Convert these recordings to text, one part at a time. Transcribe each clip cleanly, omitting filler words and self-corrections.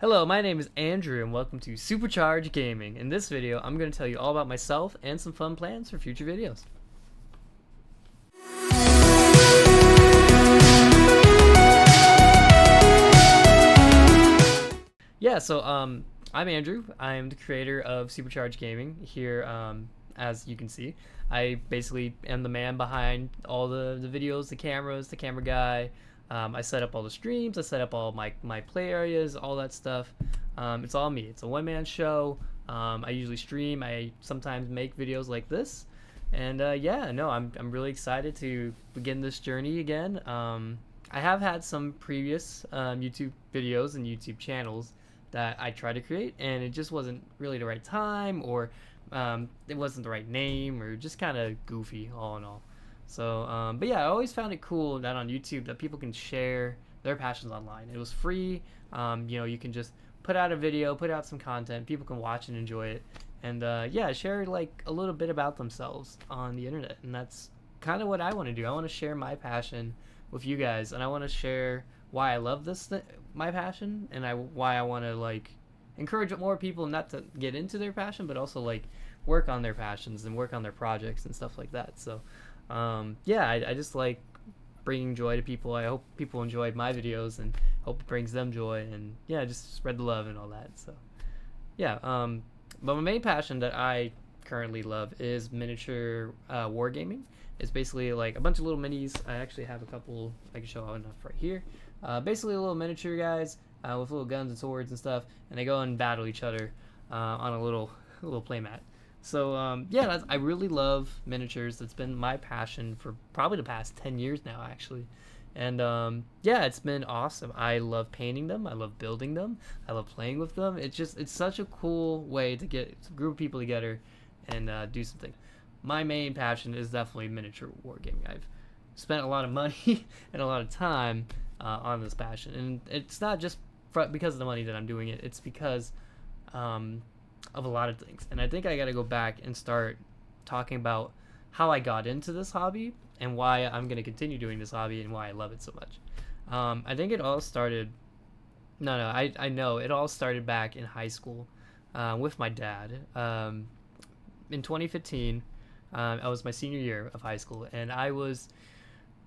Hello, my name is Andrew and welcome to Supercharge Gaming. In this video, I'm going to tell you all about myself and some fun plans for future videos. I'm Andrew. I'm the creator of Supercharge Gaming here. As you can see, I basically am the man behind all the videos, the cameras, the camera guy. I set up all the streams. I set up all my play areas, all that stuff. It's all me. It's a one-man show. I usually stream. I sometimes make videos like this. And I'm really excited to begin this journey again. I have had some previous YouTube videos and YouTube channels that I tried to create, and it just wasn't really the right time, or it wasn't the right name, or just kind of goofy all in all. So, I always found it cool that on YouTube that people can share their passions online. It was free. You can just put out a video, put out some content, people can watch and enjoy it, and share like a little bit about themselves on the internet. And that's kind of what I want to do. I want to share my passion with you guys, and I want to share why I love my passion, and why I want to like encourage more people not to get into their passion, but also like work on their passions and work on their projects and stuff like that. So I just like bringing joy to people. I hope people enjoyed my videos and hope it brings them joy, and just spread the love and all that. So but my main passion that I currently love is miniature wargaming. It's basically like a bunch of little minis. I actually have a couple I can show enough right here. Basically little miniature guys with little guns and swords and stuff, and they go and battle each other on a little playmat. So I really love miniatures. That's been my passion for probably the past 10 years now, actually. And it's been awesome. I love painting them. I love building them. I love playing with them. It's such a cool way to get a group of people together and do something. My main passion is definitely miniature wargaming. I've spent a lot of money and a lot of time on this passion, and it's not just because of the money that I'm doing it. It's because of a lot of things, and I think I got to go back and start talking about how I got into this hobby and why I'm going to continue doing this hobby and why I love it so much. I think it all started I know it all started back in high school with my dad. In 2015, I was my senior year of high school, and I was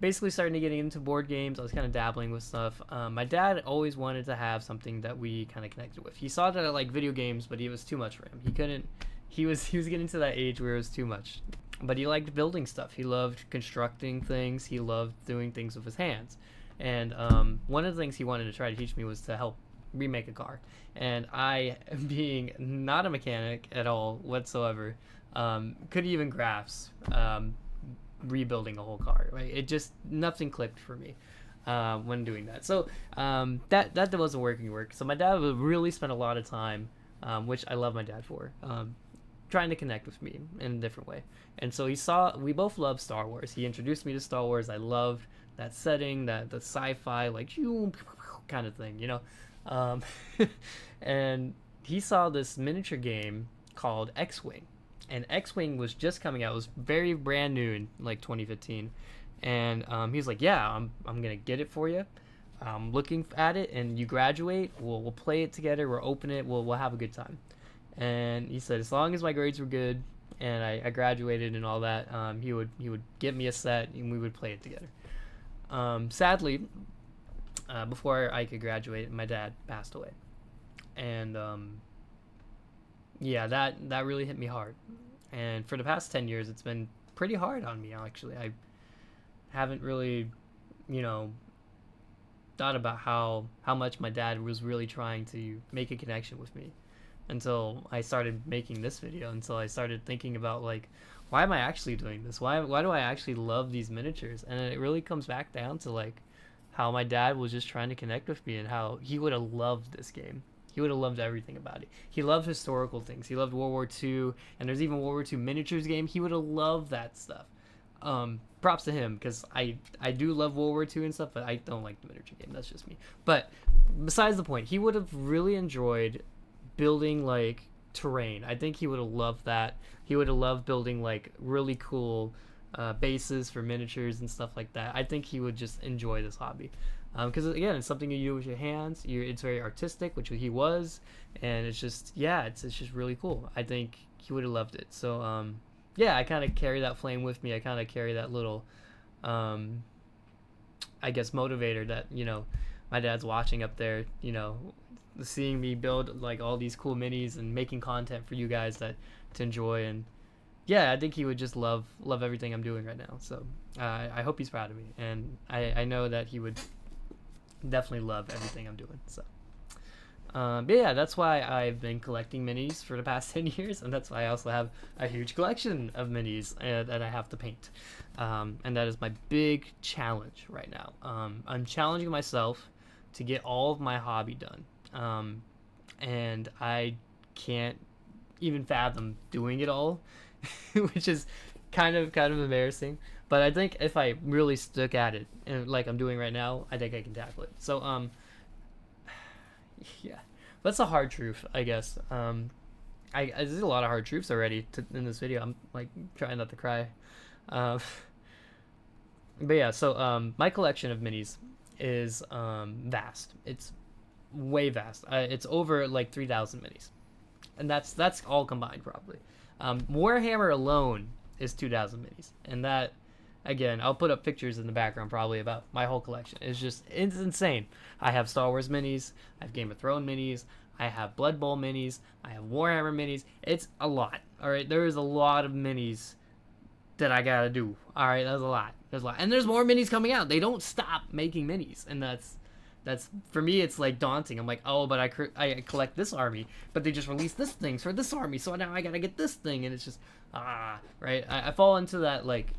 basically starting to get into board games. I was kind of dabbling with stuff. My dad always wanted to have something that we kind of connected with. He saw that I like video games, but it was too much for him. He was getting to that age where it was too much. But he liked building stuff. He loved constructing things. He loved doing things with his hands. And one of the things he wanted to try to teach me was to help remake a car. And I, being not a mechanic at all whatsoever, couldn't even grasp rebuilding a whole car. Right? It just, nothing clicked for me when doing that. So that wasn't work. So my dad would really spend a lot of time, which I love my dad for, trying to connect with me in a different way. And so we both love Star Wars. He introduced me to Star Wars. I loved that setting, the sci-fi like kind of thing, and he saw this miniature game called X-Wing. And X-Wing was just coming out. It was very brand new in like 2015, and he was like, "Yeah, I'm gonna get it for you. I'm looking at it, and you graduate. We'll play it together. We'll open it. We'll have a good time." And he said, as long as my grades were good and I graduated and all that, he would get me a set and we would play it together. Sadly, before I could graduate, my dad passed away, and that really hit me hard. And for the past 10 years, it's been pretty hard on me, actually. I haven't really, thought about how much my dad was really trying to make a connection with me until I started making this video, until I started thinking about, like, why am I actually doing this? Why do I actually love these miniatures? And it really comes back down to, like, how my dad was just trying to connect with me and how he would have loved this game. He would have loved everything about it. He loved historical things. He loved World War II, and there's even World War II miniatures game. He would have loved that stuff. Props to him, because I do love World War II and stuff, but I don't like the miniature game. That's just me. But besides the point, he would have really enjoyed building like terrain. I think he would have loved that. He would have loved building like really cool bases for miniatures and stuff like that. I think he would just enjoy this hobby. because again, it's something you do with your hands. It's very artistic, which he was, and it's just it's just really cool. I think he would have loved it. So yeah, I kind of carry that flame with me. I kind of carry that little, I guess, motivator that my dad's watching up there. Seeing me build like all these cool minis and making content for you guys to enjoy. And yeah, I think he would just love everything I'm doing right now. So I hope he's proud of me, and I know that he would definitely love everything I'm doing. So but yeah, that's why I've been collecting minis for the past 10 years, and that's why I also have a huge collection of minis that I have to paint. And that is my big challenge right now. I'm challenging myself to get all of my hobby done. And I can't even fathom doing it all, which is kind of embarrassing. But I think if I really stuck at it, and like I'm doing right now, I think I can tackle it. So yeah, that's a hard truth, I guess. I there's a lot of hard truths already in this video. I'm like trying not to cry. But yeah, so my collection of minis is vast. It's way vast. It's over like 3,000 minis, and that's all combined probably. Warhammer alone is 2,000 minis, and that, again, I'll put up pictures in the background probably about my whole collection. It's insane. I have Star Wars minis, I have Game of Thrones minis, I have Blood Bowl minis, I have Warhammer minis. It's a lot. All right, there is a lot of minis that I gotta do. All right, there's a lot. And there's more minis coming out. They don't stop making minis, and that's for me, it's like daunting. I'm like, oh, but I collect this army, but they just released this thing for this army, so now I gotta get this thing, and it's just right. I fall into that like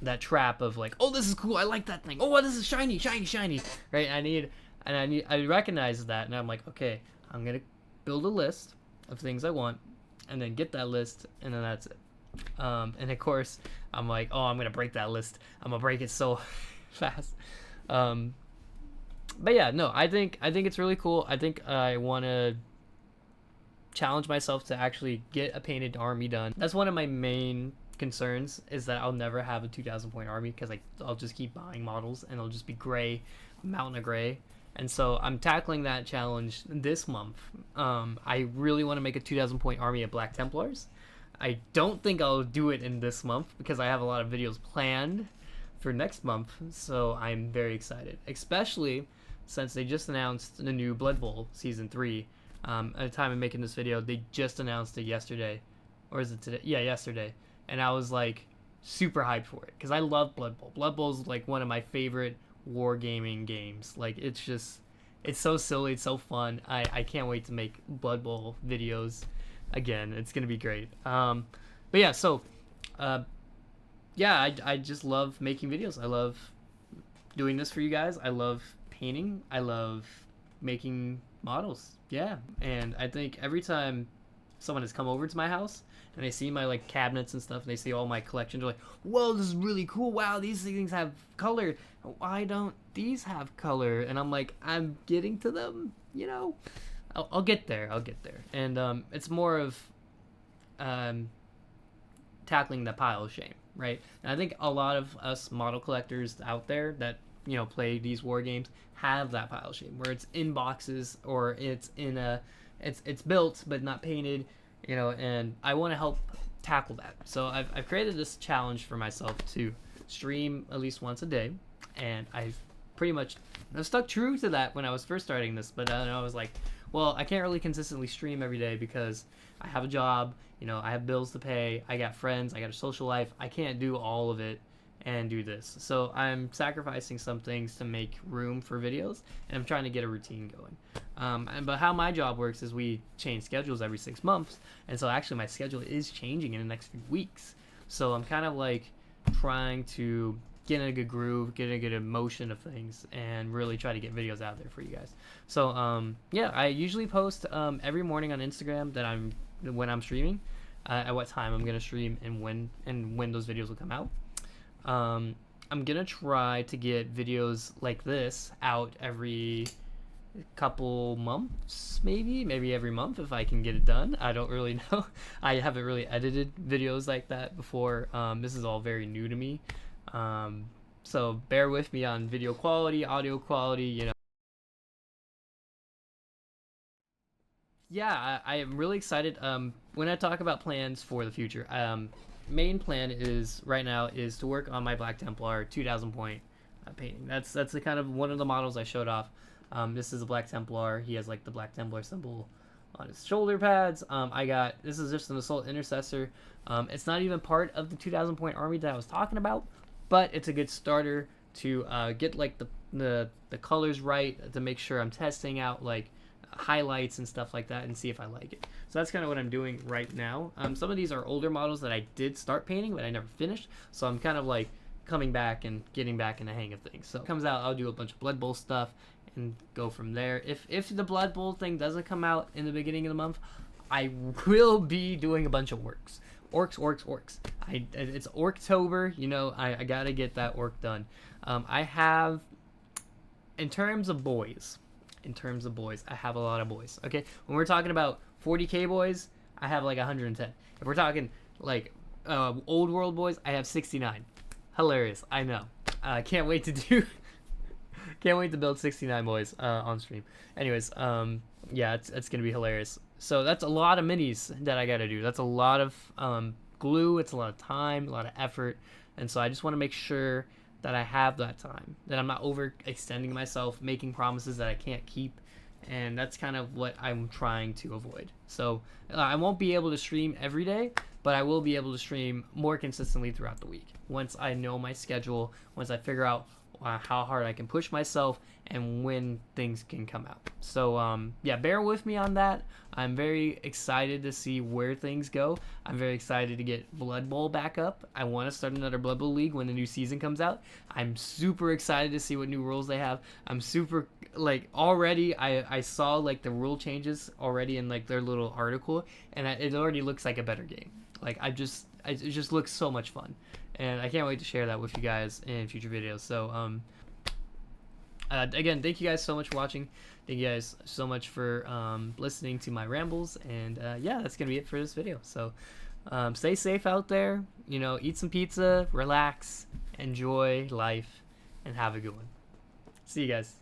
that trap of like, oh, this is cool, I like that thing. Oh, this is shiny, right? I recognize that, and I'm like, okay, I'm gonna build a list of things I want, and then get that list, and then that's it. And of course, I'm like, oh, I'm gonna break that list. I'm gonna break it so fast. But yeah, no, I think it's really cool. I think I want to challenge myself to actually get a painted army done. That's one of my main concerns, is that I'll never have a 2,000 point army, because I'll just keep buying models and it'll just be gray, mountain of gray. And so I'm tackling that challenge this month. I really want to make a 2,000 point army of Black Templars. I don't think I'll do it in this month because I have a lot of videos planned for next month, so I'm very excited, especially since they just announced the new Blood Bowl Season 3. At the time of making this video, they just announced it yesterday. Or is it today? Yeah, yesterday. And I was like super hyped for it, because I love Blood Bowl. Blood Bowl is like one of my favorite wargaming games. Like, it's so silly, it's so fun. I can't wait to make Blood Bowl videos again. It's gonna be great. But yeah, so yeah, I just love making videos. I love doing this for you guys. I love painting. I love making models. Yeah, and I think every time someone has come over to my house and they see my like cabinets and stuff, and they see all my collections, they're like, whoa, this is really cool. Wow, these things have color. Why don't these have color? And I'm like, I'm getting to them, I'll get there. And it's more of tackling the pile of shame, right? And I think a lot of us model collectors out there that play these war games have that pile of shame, where it's in boxes, or it's built but not painted, and I want to help tackle that. So I've created this challenge for myself to stream at least once a day, and I've stuck true to that when I was first starting this. But then I was like, well, I can't really consistently stream every day because I have a job, I have bills to pay, I got friends, I got a social life. I can't do all of it and do this. So I'm sacrificing some things to make room for videos, and I'm trying to get a routine going. But how my job works is we change schedules every 6 months, and so actually my schedule is changing in the next few weeks. So I'm kind of like trying to get in a good groove, get in a good emotion of things, and really try to get videos out there for you guys. So yeah, I usually post every morning on Instagram that when I'm streaming, at what time I'm gonna stream, and when those videos will come out. I'm gonna try to get videos like this out every couple months, maybe every month if I can get it done. I don't really know. I haven't really edited videos like that before. This is all very new to me. so bear with me on video quality, audio quality, Yeah, I am really excited. When I talk about plans for the future, main plan is right now is to work on my Black Templar 2,000 point painting. That's the kind of one of the models I showed off. This is a Black Templar. He has like the Black Templar symbol on his shoulder pads. I got this is just an Assault Intercessor. It's not even part of the 2,000 point army that I was talking about, but it's a good starter to get like the colors right, to make sure I'm testing out like highlights and stuff like that and see if I like it. So that's kind of what I'm doing right now. Some of these are older models that I did start painting but I never finished, so I'm kind of like coming back and getting back in the hang of things. So it comes out, I'll do a bunch of Blood Bowl stuff and go from there. If the Blood Bowl thing doesn't come out in the beginning of the month, I will be doing a bunch of orcs. Orcs. It's Orktober, I gotta get that orc done. I have, in terms of boys, I have a lot of boys. Okay, when we're talking about 40k boys, I have like 110. If we're talking like old world boys, I have 69. Hilarious, I know. Can't wait to build 69 boys on stream. Anyways, yeah, it's gonna be hilarious. So that's a lot of minis that I gotta do. That's a lot of glue. It's a lot of time, a lot of effort, and so I just want to make sure that I have that time, that I'm not overextending myself, making promises that I can't keep, and that's kind of what I'm trying to avoid. So I won't be able to stream every day, but I will be able to stream more consistently throughout the week once I know my schedule, once I figure out how hard I can push myself and when things can come out. So yeah, bear with me on that. I'm very excited to see where things go. I'm very excited to get Blood Bowl back up. I want to start another Blood Bowl league when the new season comes out. I'm super excited to see what new rules they have. I'm super like already I saw like the rule changes already in like their little article, and it already looks like a better game. Like it just looks so much fun, and I can't wait to share that with you guys in future videos. So again, thank you guys so much for watching. Thank you guys so much for listening to my rambles, and yeah, that's gonna be it for this video. So stay safe out there, eat some pizza, relax, enjoy life, and have a good one. See you guys.